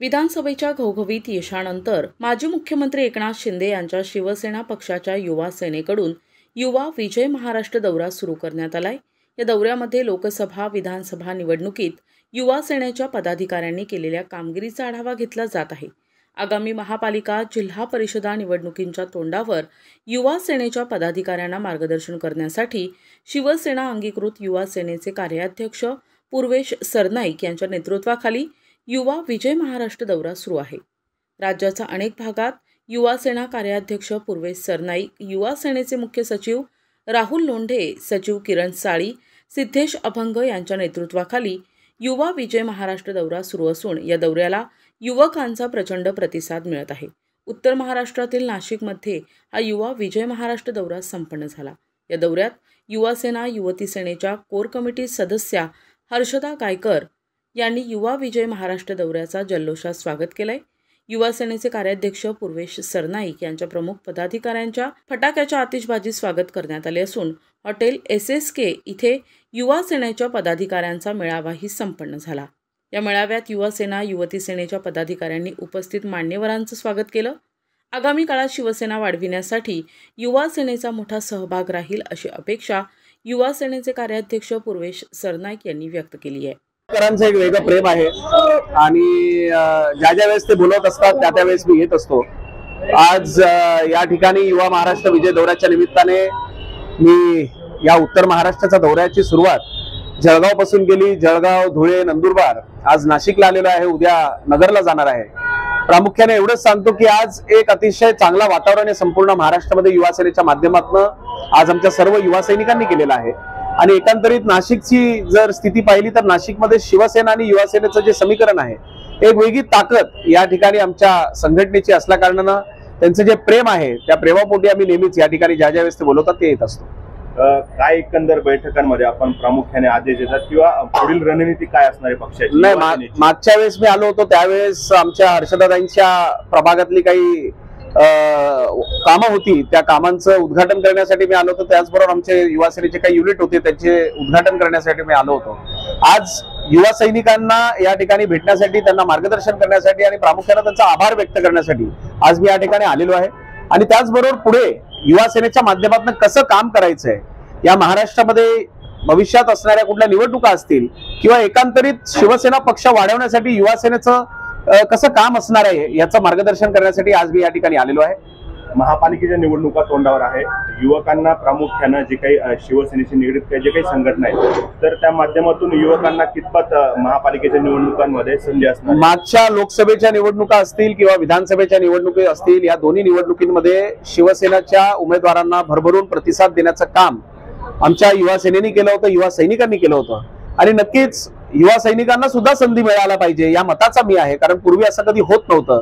विधानसभेच्या घवघवीत यशानंतर माजी मुख्यमंत्री एकनाथ शिंदे यांच्या शिवसेना पक्षाच्या युवा सेनेकडून युवा विजय महाराष्ट्र दौरा सुरू करण्यात आलाय। या दौऱ्यामध्ये लोकसभा विधानसभा निवडणुकीत युवा सेनेच्या पदाधिकाऱ्यांनी केलेल्या कामगिरीचा आढावा घेतला जात आहे। आगामी महापालिका जिल्हा परिषदा निवडणुकींच्या तोंडावर युवा सेनेच्या पदाधिकाऱ्यांना मार्गदर्शन करण्यासाठी शिवसेना अंगीकृत युवा सेनेचे कार्याध्यक्ष पूर्वेश सरनाईक यांच्या नेतृत्वाखाली युवा विजय महाराष्ट्र दौरा सुरू आहे। राज्याच्या अनेक भागात युवा सेना कार्याध्यक्ष पूर्वेश सरनाईक, युवा सेनेचे मुख्य सचिव राहुल लोंढे, सचिव किरण साळी, सिद्धेश अभंग यांच्या नेतृत्वाखाली युवा विजय महाराष्ट्र दौरा सुरू असून या दौऱ्याला युवकांचा प्रचंड प्रतिसाद मिळत आहे। उत्तर महाराष्ट्रातील नाशिकमध्ये हा युवा विजय महाराष्ट्र दौरा संपन्न झाला। या दौऱ्यात युवा सेना युवती सेनेच्या कोर कमिटी सदस्या हर्षदा गायकर यांनी युवा विजय महाराष्ट्र दौऱ्याचा जल्लोषात स्वागत केलंय। युवा सेनेचे कार्याध्यक्ष पूर्वेश सरनाईक यांच्या प्रमुख पदाधिकाऱ्यांच्या फटाक्याच्या आतिषबाजीत स्वागत करण्यात आले असून हॉटेल SSK इथे युवा सेनेच्या पदाधिकाऱ्यांचा मेळावाही संपन्न झाला। या मेळाव्यात युवा सेना युवती सेनेच्या पदाधिकाऱ्यांनी उपस्थित मान्यवरांचं स्वागत केलं। आगामी काळात शिवसेना वाढविण्यासाठी युवा सेनेचा मोठा सहभाग राहील अशी अपेक्षा युवा सेनेचे कार्याध्यक्ष पूर्वेश सरनाईक यांनी व्यक्त केली आहे। करांचं एक वेगळं प्रेम आहे आणि ज्या वेळेस ते बोलत असतात त्या वेळेस मी येत असतो। आज या ठिकाणी युवा महाराष्ट्र विजय दौऱ्याच्या निमित्ताने मी या उत्तर महाराष्ट्राच्या दौऱ्याची सुरुवात जळगाव पासून केली। जळगाव, धुळे, नंदुरबार, आज नाशिकला आलेलो आहे, उद्या नगरला जाणार आहे। प्रामुख्याने एवढंच सांगतो की आज एक अतिशय चांगला वातावरण आहे संपूर्ण महाराष्ट्रामध्ये युवा सेनेच्या माध्यमातून आज आमच्या सर्व युवा सैनिकांनी केलेला आहे। आणि एकंदरीत नाशिकची जर स्थिती पाहिली तर नाशिकमध्ये शिवसेना आणि युवा सेनेचं जे समीकरण आहे, एक वेगळी ताकद या ठिकाणी आमच्या संघटनेची असल्या कारणानं त्यांचं जे प्रेम आहे त्या प्रेमापोटी आम्ही नेहमीच या ठिकाणी ज्या वेळेस ते बोलवतात ते येत असतो। काय एकंदर बैठकांमध्ये आपण प्रामुख्याने आदेश देतात किंवा पुढील रणनीती काय असणार आहे पक्षाची? नाही, मागच्या वेळेस मी आलो होतो त्यावेळेस आमच्या हर्षदादांच्या प्रभागातली काही कामं होती, त्या कामांचं उद्घाटन करण्यासाठी मी आलो होतो। त्याचबरोबर आमचे युवा सेनेचे काही युनिट होते त्याचे उद्घाटन करण्यासाठी मी आलो होतो। आज युवा सैनिकांना या ठिकाणी भेटण्यासाठी, त्यांना मार्गदर्शन करण्यासाठी आणि प्रामुख्याने त्यांचा आभार व्यक्त करण्यासाठी आज मी या ठिकाणी आलेलो आहे। आणि त्याचबरोबर पुढे युवा सेनेच्या माध्यमातून कसं काम करायचंय, या महाराष्ट्रामध्ये भविष्यात असणाऱ्या कुठल्या निवडणुका असतील किंवा एकांतरित शिवसेना पक्ष वाढवण्यासाठी युवा सेनेचं कसं काम असणार आहे याचं मार्गदर्शन करण्यासाठी आज मी या ठिकाणी आलेलो आहे। महापालिकेच्या निवडणुका तोंडावर आहे, युवकांना प्रामुख्याने जे काही शिवसेनेशी निगडीत जे काही संघटना आहेत तर त्या माध्यमातून युवकांना कितपत महापालिकेच्या निवडणुकांमध्ये संधी असणार? मागच्या लोकसभेच्या निवडणुका असतील किंवा विधानसभेच्या निवडणुका असतील, या दोन्ही निवडणुकींमध्ये शिवसेनेच्या उमेदवारांना भरभरून प्रतिसाद देण्याचं काम आमच्या युवा सेनेने केलं होतं, युवा सैनिकांनी केलं होतं। आणि नक्कीच युवा सैनिकांना सुद्धा संधी मिळायला पाहिजे या मताचा मी आहे, कारण पूर्वी असं कधी होत नव्हतं।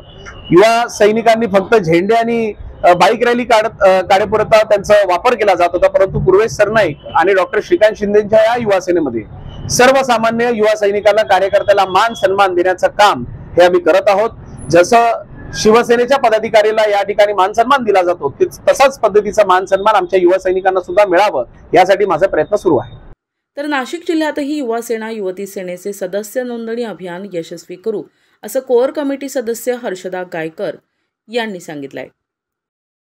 युवा सैनिकांनी फक्त झेंडे आणि बाईक रॅली काढेपुरता त्यांचा वापर केला जात होता, परंतु पूर्वेश सरनाईक आणि डॉक्टर श्रीकांत शिंदेच्या या युवा सेनेमध्ये सर्वसामान्य युवा सैनिकांना, कार्यकर्त्याला मान सन्मान देण्याचं काम हे आम्ही करत आहोत। जसं शिवसेनेच्या पदाधिकाऱ्याला या ठिकाणी मान सन्मान दिला जातो, तसाच पद्धतीचा मान सन्मान आमच्या युवा सैनिकांना सुद्धा मिळावं यासाठी माझा प्रयत्न सुरू आहे। तर नाशिक जिल्ह्यातही युवा सेना युवती सेनेचे सदस्य नोंदणी अभियान यशस्वी करू असं कोर कमिटी सदस्य हर्षदा गायकर यांनी सांगितलंय।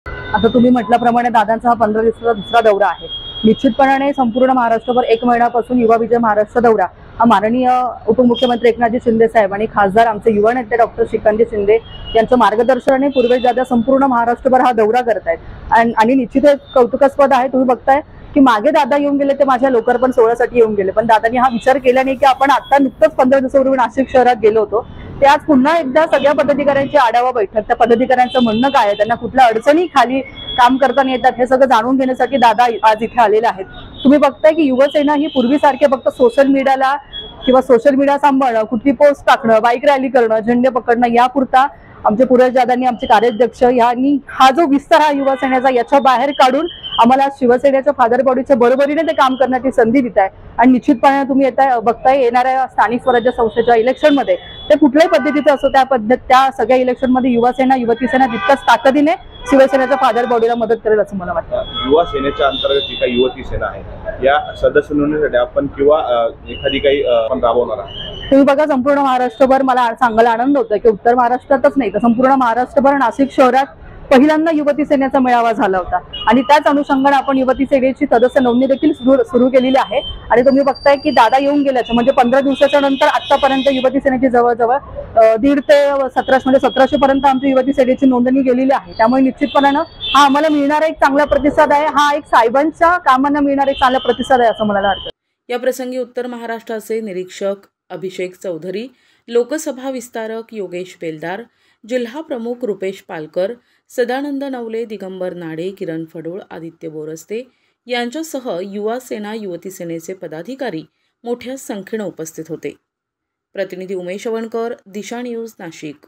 आता तुम्ही म्हटल्याप्रमाणे दादांचा हा 15 दिवसाचा दुसरा दौरा आहे। निश्चितपणाने संपूर्ण महाराष्ट्रभर 1 महिन्यापासून युवा विजय महाराष्ट्र दौरा हा माननीय उपमुख्यमंत्री एकनाथजी शिंदे साहेब आणि खासदार आमचे युवा नेते डॉक्टर श्रीकांतजी शिंदे यांच्या मार्गदर्शनाने पूर्वेश दादा संपूर्ण महाराष्ट्रभर हा दौरा करतायत। आणि निश्चित कौतुकास्पद आहे, तुम्ही बघताय की मागे दादा येऊन गेले ते माझ्या लोकार्पण सोहळ्यासाठी येऊन गेले, पण दादांनी हा विचार केला नाही की आपण आता नुकतंच 15 दिवसापूर्वी नाशिक शहरात गेलो होतो, ते आज पुन्हा एकदा सगळ्या पदाधिकाऱ्यांची आढावा बैठक, त्या पदाधिकाऱ्यांचं म्हणणं काय आहे, त्यांना कुठल्या अडचणी खाली काम करताना येतात हे सगळं जाणून घेण्यासाठी दादा आज इथे आलेले आहेत। तुम्ही बघताय की युवसेना ही पूर्वीसारखे फक्त सोशल मीडियाला किंवा सोशल मीडिया सांभाळणं, कुठली पोस्ट टाकणं, बाईक रॅली करणं, झेंडे पकडणं यापुरता आमचे पूर्वेश दादांनी, आमचे कार्याध्यक्ष यांनी हा जो विस्तार हा युवा सेनेचा याच्या बाहेर काढून आम्हाला शिवसेनेच्या फादर बॉडीच्या बरोबरीने ते काम करण्याची संधी देत आहे। आणि निश्चितपणे तुम्ही बघताय येणाऱ्या स्थानिक स्वराज्य संस्थेच्या इलेक्शनमध्ये ते कुठल्याही पद्धतीचं असो त्या सगळ्या इलेक्शनमध्ये युवासेना युवती सेना तितक्याच ताकदीने शिवसेनेच्या फादर बॉडीला मदत करेल असं मला वाटतं. युवा सेनेच्या अंतर्गत जी काही युवती सेना आहे या सदस्य नोंदणीसाठी आपण किंवा एखादी काही आपण राबवणार आहात. तुम्ही बघा, संपूर्ण महाराष्ट्रभर मला सांगायला आनंद होतो की उत्तर महाराष्ट्रातच नाही तर संपूर्ण महाराष्ट्रभर नाशिक शहरात पहिल्यांदा युवती सेनेचा मेळावा झाला होता आणि त्याच अनुषंगाने आपण युवती सेनेची सदस्य नोंदणी देखील सुरू केलेली आहे. आणि तुम्ही बघताय की दादा येऊन गेल्याच्या म्हणजे 15 दिवसाच्या नंतर आतापर्यंत युवती सेनेची जवळजवळ 1.5 ते 17 म्हणजे 1700 पर्यंत आमची युवती सेनेची नोंदणी गेलेली आहे. त्यामुळे निश्चितपणानं हा आम्हाला मिळणारा एक चांगला प्रतिसाद आहे. हा एक साहेबांच्या कामांना मिळणारा एक चांगला प्रतिसाद आहे असं मला वाटतं. या प्रसंगी उत्तर महाराष्ट्राचे निरीक्षक अभिषेक चौधरी, लोकसभा विस्तारक योगेश बेलदार, जिल्हा प्रमुख रुपेश पालकर, सदानंद नवले, दिगंबर नाडे, किरण फडोळ, आदित्य बोरस्ते यांच्यासह युवा सेना युवती सेनेचे पदाधिकारी मोठ्या संख्येने उपस्थित होते. प्रतिनिधी उमेश अवणकर, दिशा न्यूज, नाशिक.